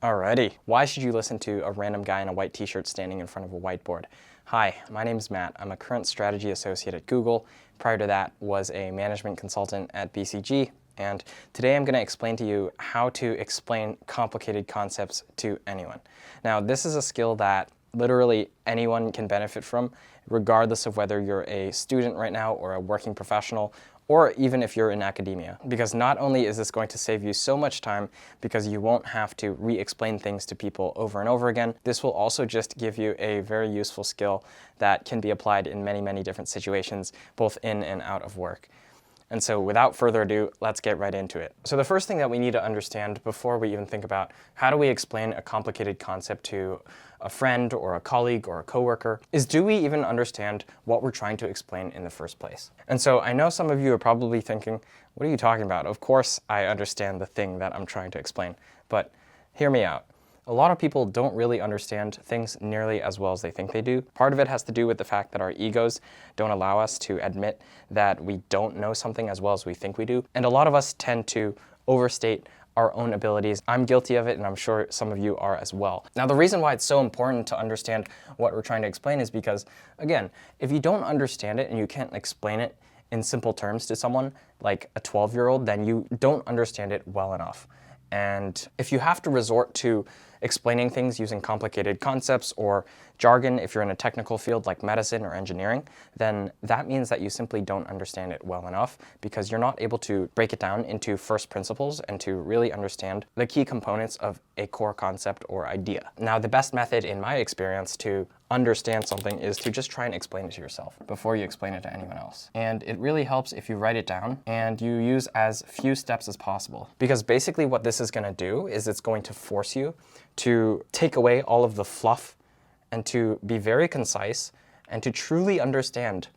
Alrighty, why should you listen to a random guy in a white t-shirt standing in front of a whiteboard? Hi, my name is Matt. I'm a current strategy associate at Google. Prior to that was a management consultant at BCG. And today I'm going to explain to you how to explain complicated concepts to anyone. Now, this is a skill that literally anyone can benefit from, regardless of whether you're a student right now or a working professional, or even if you're in academia. Because not only is this going to save you so much time because you won't have to re-explain things to people over and over again, this will also just give you a very useful skill that can be applied in many, many different situations, both in and out of work. And so without further ado, let's get right into it. So the first thing that we need to understand before we even think about how do we explain a complicated concept to a friend or a colleague or a coworker is, do we even understand what we're trying to explain in the first place? And so I know some of you are probably thinking, what are you talking about? Of course I understand the thing that I'm trying to explain, but hear me out. A lot of people don't really understand things nearly as well as they think they do. Part of it has to do with the fact that our egos don't allow us to admit that we don't know something as well as we think we do. And a lot of us tend to overstate our own abilities. I'm guilty of it, and I'm sure some of you are as well. Now, the reason why it's so important to understand what we're trying to explain is because, again, if you don't understand it and you can't explain it in simple terms to someone like a 12-year-old, then you don't understand it well enough. And if you have to resort to explaining things using complicated concepts or jargon, if you're in a technical field like medicine or engineering, then that means that you simply don't understand it well enough because you're not able to break it down into first principles and to really understand the key components of a core concept or idea. Now, the best method in my experience to understand something is to just try and explain it to yourself before you explain it to anyone else. And it really helps if you write it down and you use as few steps as possible. Because basically what this is going to do is it's going to force you to take away all of the fluff and to be very concise and to truly understand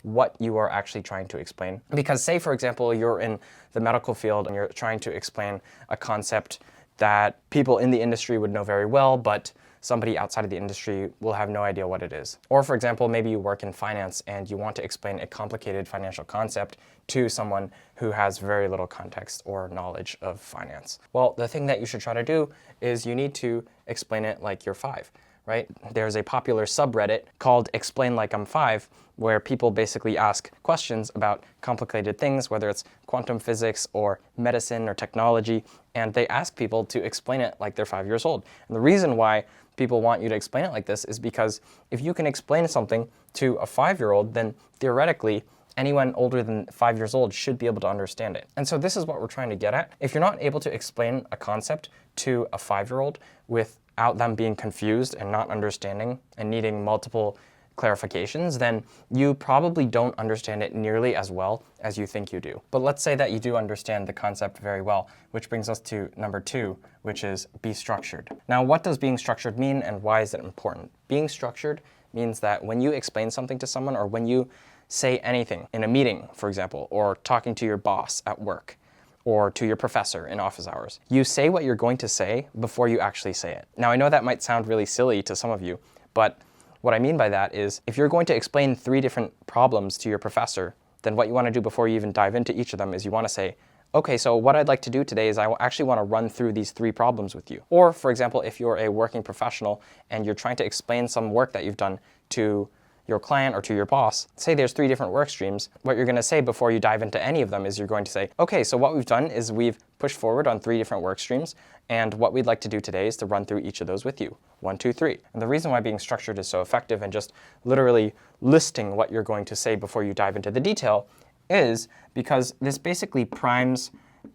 what you are actually trying to explain. Because say, for example, you're in the medical field and you're trying to explain a concept that people in the industry would know very well, but somebody outside of the industry will have no idea what it is. Or for example, maybe you work in finance and you want to explain a complicated financial concept to someone who has very little context or knowledge of finance. Well, the thing that you should try to do is you need to explain it like you're 5, right? There's a popular subreddit called Explain Like I'm 5, where people basically ask questions about complicated things, whether it's quantum physics or medicine or technology, and they ask people to explain it like they're 5 years old. And the reason why people want you to explain it like this is because if you can explain something to a 5-year-old, then theoretically, anyone older than 5 years old should be able to understand it. And so this is what we're trying to get at. If you're not able to explain a concept to a 5-year-old without them being confused and not understanding and needing multiple clarifications, then you probably don't understand it nearly as well as you think you do. But let's say that you do understand the concept very well, which brings us to number 2, which is be structured. Now, what does being structured mean and why is it important? Being structured means that when you explain something to someone or when you say anything in a meeting, for example, or talking to your boss at work, or to your professor in office hours, you say what you're going to say before you actually say it. Now, I know that might sound really silly to some of you, but what I mean by that is if you're going to explain 3 different problems to your professor, then what you want to do before you even dive into each of them is you want to say, okay, so what I'd like to do today is I actually want to run through these 3 problems with you. Or, for example, if you're a working professional and you're trying to explain some work that you've done to your client or to your boss, say there's 3 different work streams, what you're going to say before you dive into any of them is you're going to say, okay, so what we've done is we've pushed forward on 3 different work streams, and what we'd like to do today is to run through each of those with you. 1, 2, 3. And the reason why being structured is so effective and just literally listing what you're going to say before you dive into the detail is because this basically primes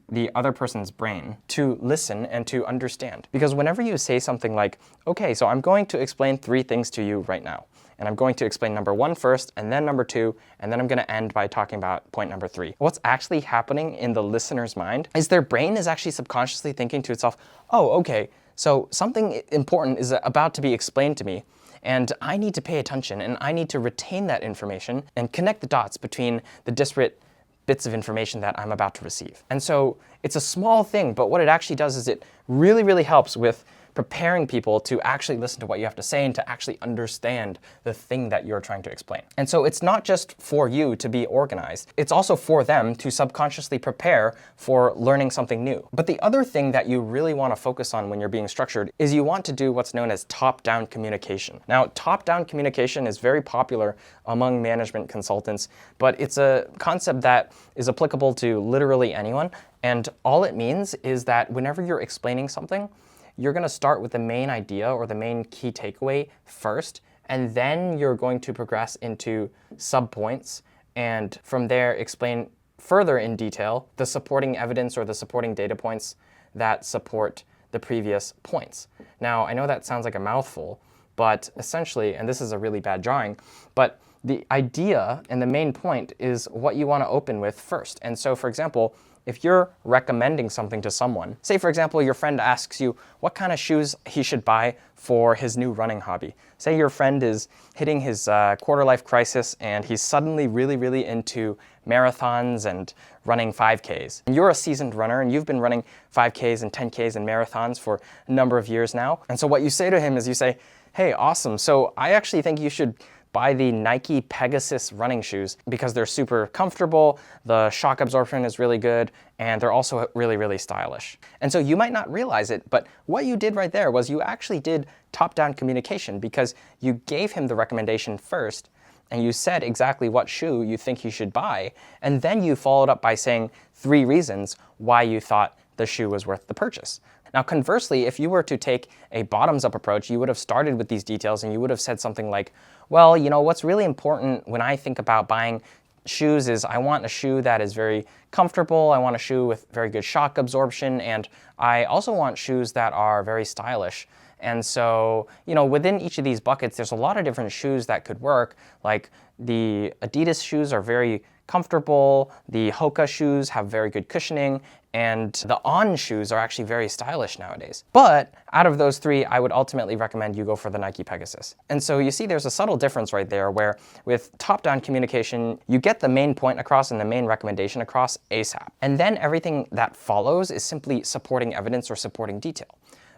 the other person's brain to listen and to understand. Because whenever you say something like, okay, so I'm going to explain 3 things to you right now, and I'm going to explain number 1 first, and then number 2, and then I'm going to end by talking about point number 3. What's actually happening in the listener's mind is their brain is actually subconsciously thinking to itself, oh, okay, so something important is about to be explained to me, and I need to pay attention, and I need to retain that information and connect the dots between the disparate bits of information that I'm about to receive. And so it's a small thing, but what it actually does is it really, really helps with preparing people to actually listen to what you have to say and to actually understand the thing that you're trying to explain. And so it's not just for you to be organized, it's also for them to subconsciously prepare for learning something new. But the other thing that you really want to focus on when you're being structured is you want to do what's known as top-down communication. Now, top-down communication is very popular among management consultants, but it's a concept that is applicable to literally anyone. And all it means is that whenever you're explaining something, you're going to start with the main idea or the main key takeaway first, and then you're going to progress into subpoints, and from there explain further in detail the supporting evidence or the supporting data points that support the previous points. Now, I know that sounds like a mouthful, but essentially, and this is a really bad drawing, but the idea and the main point is what you want to open with first. And so, for example, if you're recommending something to someone, say for example, your friend asks you what kind of shoes he should buy for his new running hobby. Say your friend is hitting his quarter-life crisis and he's suddenly really into marathons and running 5Ks. And you're a seasoned runner and you've been running 5Ks and 10Ks and marathons for a number of years now. And so what you say to him is you say, hey, awesome, so I actually think you should buy the Nike Pegasus running shoes because they're super comfortable, the shock absorption is really good, and they're also really stylish. And so you might not realize it, but what you did right there was you actually did top-down communication because you gave him the recommendation first, and you said exactly what shoe you think he should buy, and then you followed up by saying 3 reasons why you thought the shoe was worth the purchase. Now, conversely, if you were to take a bottoms-up approach, you would have started with these details and you would have said something like, well, you know, what's really important when I think about buying shoes is I want a shoe that is very comfortable, I want a shoe with very good shock absorption, and I also want shoes that are very stylish. And so, you know, within each of these buckets, there's a lot of different shoes that could work. Like the Adidas shoes are very comfortable, the Hoka shoes have very good cushioning, and the On shoes are actually very stylish nowadays. But out of those 3, I would ultimately recommend you go for the Nike Pegasus. And so you see there's a subtle difference right there where with top-down communication, you get the main point across and the main recommendation across ASAP. And then everything that follows is simply supporting evidence or supporting detail,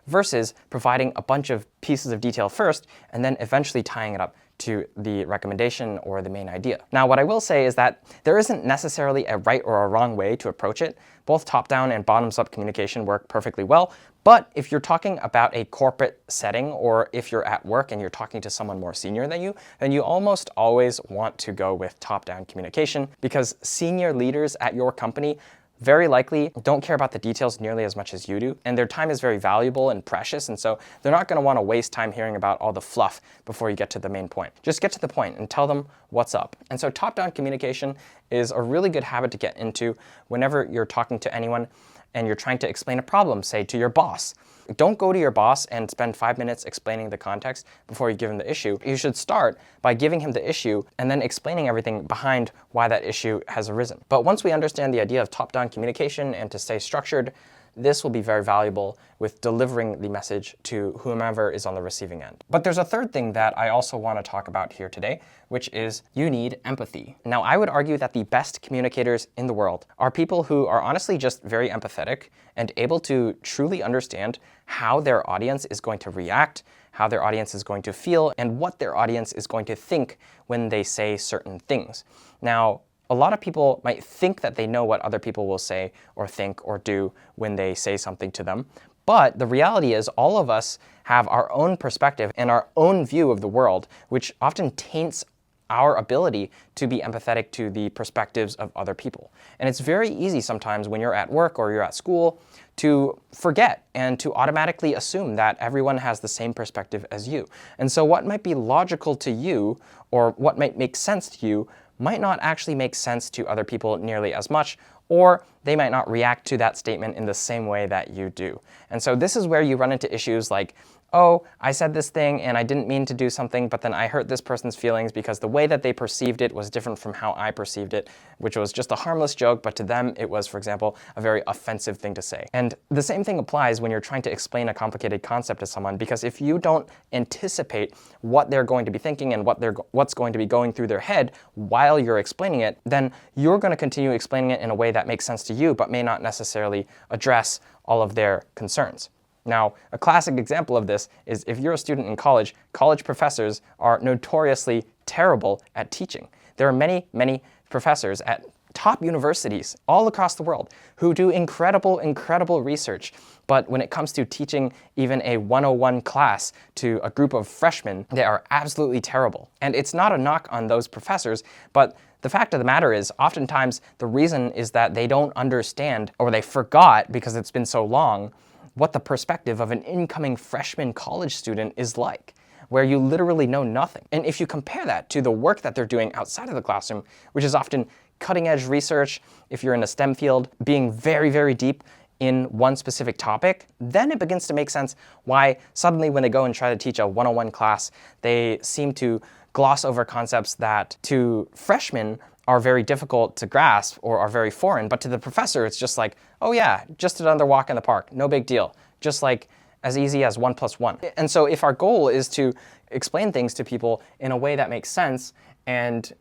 versus providing a bunch of pieces of detail first and then eventually tying it up to the recommendation or the main idea. Now, what I will say is that there isn't necessarily a right or a wrong way to approach it. Both top-down and bottoms-up communication work perfectly well, but if you're talking about a corporate setting or if you're at work and you're talking to someone more senior than you, then you almost always want to go with top-down communication because senior leaders at your company very likely don't care about the details nearly as much as you do, and their time is very valuable and precious, and so they're not going to want to waste time hearing about all the fluff before you get to the main point. Just get to the point and tell them what's up. And so top-down communication is a really good habit to get into whenever you're talking to anyone and you're trying to explain a problem, say to your boss. Don't go to your boss and spend 5 minutes explaining the context before you give him the issue. You should start by giving him the issue and then explaining everything behind why that issue has arisen. But once we understand the idea of top-down communication and to stay structured, this will be very valuable with delivering the message to whomever is on the receiving end. But there's a third thing that I also want to talk about here today, which is you need empathy. Now, I would argue that the best communicators in the world are people who are honestly just very empathetic and able to truly understand how their audience is going to react, how their audience is going to feel, and what their audience is going to think when they say certain things. Now, a lot of people might think that they know what other people will say or think or do when they say something to them. But the reality is all of us have our own perspective and our own view of the world, which often taints our ability to be empathetic to the perspectives of other people. And it's very easy sometimes when you're at work or you're at school to forget and to automatically assume that everyone has the same perspective as you. And so what might be logical to you or what might make sense to you might not actually make sense to other people nearly as much, or they might not react to that statement in the same way that you do. And so this is where you run into issues like, oh, I said this thing and I didn't mean to do something, but then I hurt this person's feelings because the way that they perceived it was different from how I perceived it, which was just a harmless joke, but to them it was, for example, a very offensive thing to say. And the same thing applies when you're trying to explain a complicated concept to someone, because if you don't anticipate what they're going to be thinking and what's going to be going through their head while you're explaining it, then you're going to continue explaining it in a way that makes sense to you, but may not necessarily address all of their concerns. Now, a classic example of this is if you're a student in college, college professors are notoriously terrible at teaching. There are many, many professors at top universities all across the world who do incredible, incredible research. But when it comes to teaching even a 101 class to a group of freshmen, they are absolutely terrible. And it's not a knock on those professors, but the fact of the matter is, oftentimes the reason is that they don't understand, or they forgot because it's been so long, what the perspective of an incoming freshman college student is like, where you literally know nothing. And if you compare that to the work that they're doing outside of the classroom, which is often cutting-edge research, if you're in a STEM field, being very, very deep in one specific topic, then it begins to make sense why suddenly when they go and try to teach a 101 class, they seem to gloss over concepts that to freshmen are very difficult to grasp or are very foreign, but to the professor it's just like, oh yeah, just another walk in the park, no big deal, just like as easy as 1 + 1. And so if our goal is to explain things to people in a way that makes sense, and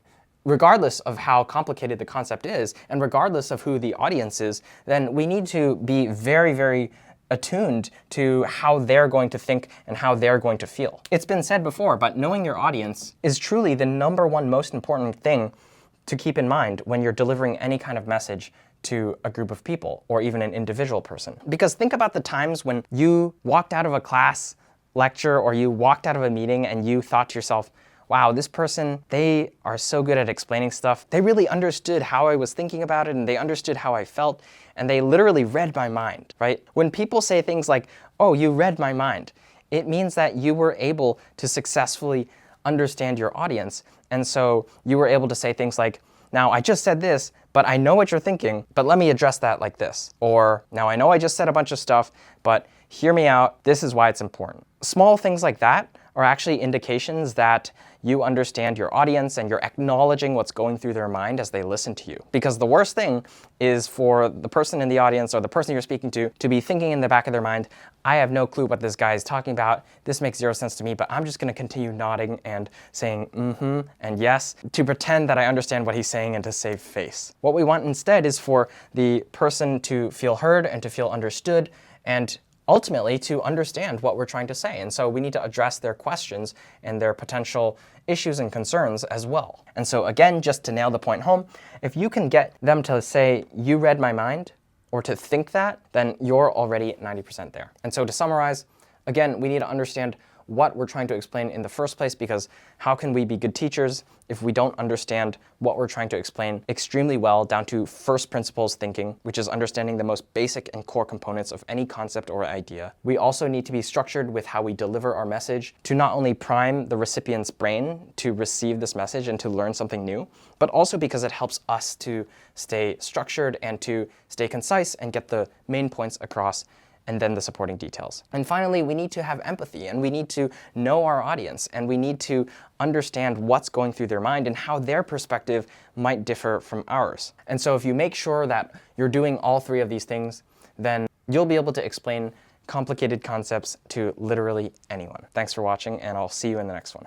regardless of how complicated the concept is, and regardless of who the audience is, then we need to be very, very attuned to how they're going to think and how they're going to feel. It's been said before, but knowing your audience is truly the #1 most important thing to keep in mind when you're delivering any kind of message to a group of people or even an individual person. Because think about the times when you walked out of a class lecture or you walked out of a meeting and you thought to yourself, wow, this person, they are so good at explaining stuff. They really understood how I was thinking about it and they understood how I felt and they literally read my mind, right? When people say things like, oh, you read my mind, it means that you were able to successfully understand your audience. And so you were able to say things like, now I just said this, but I know what you're thinking, but let me address that like this. Or now I know I just said a bunch of stuff, but hear me out, this is why it's important. Small things like that are actually indications that you understand your audience and you're acknowledging what's going through their mind as they listen to you. Because the worst thing is for the person in the audience or the person you're speaking to be thinking in the back of their mind, I have no clue what this guy is talking about. This makes zero sense to me, but I'm just going to continue nodding and saying mm-hmm and yes to pretend that I understand what he's saying and to save face. What we want instead is for the person to feel heard and to feel understood and ultimately to understand what we're trying to say. And so we need to address their questions and their potential issues and concerns as well. And so again, just to nail the point home, if you can get them to say, you read my mind, or to think that, then you're already 90% there. And so to summarize, again, we need to understand what we're trying to explain in the first place, because how can we be good teachers if we don't understand what we're trying to explain extremely well down to first principles thinking, which is understanding the most basic and core components of any concept or idea. We also need to be structured with how we deliver our message to not only prime the recipient's brain to receive this message and to learn something new, but also because it helps us to stay structured and to stay concise and get the main points across, and then the supporting details. And finally, we need to have empathy and we need to know our audience and we need to understand what's going through their mind and how their perspective might differ from ours. And so if you make sure that you're doing all three of these things, then you'll be able to explain complicated concepts to literally anyone. Thanks for watching, and I'll see you in the next one.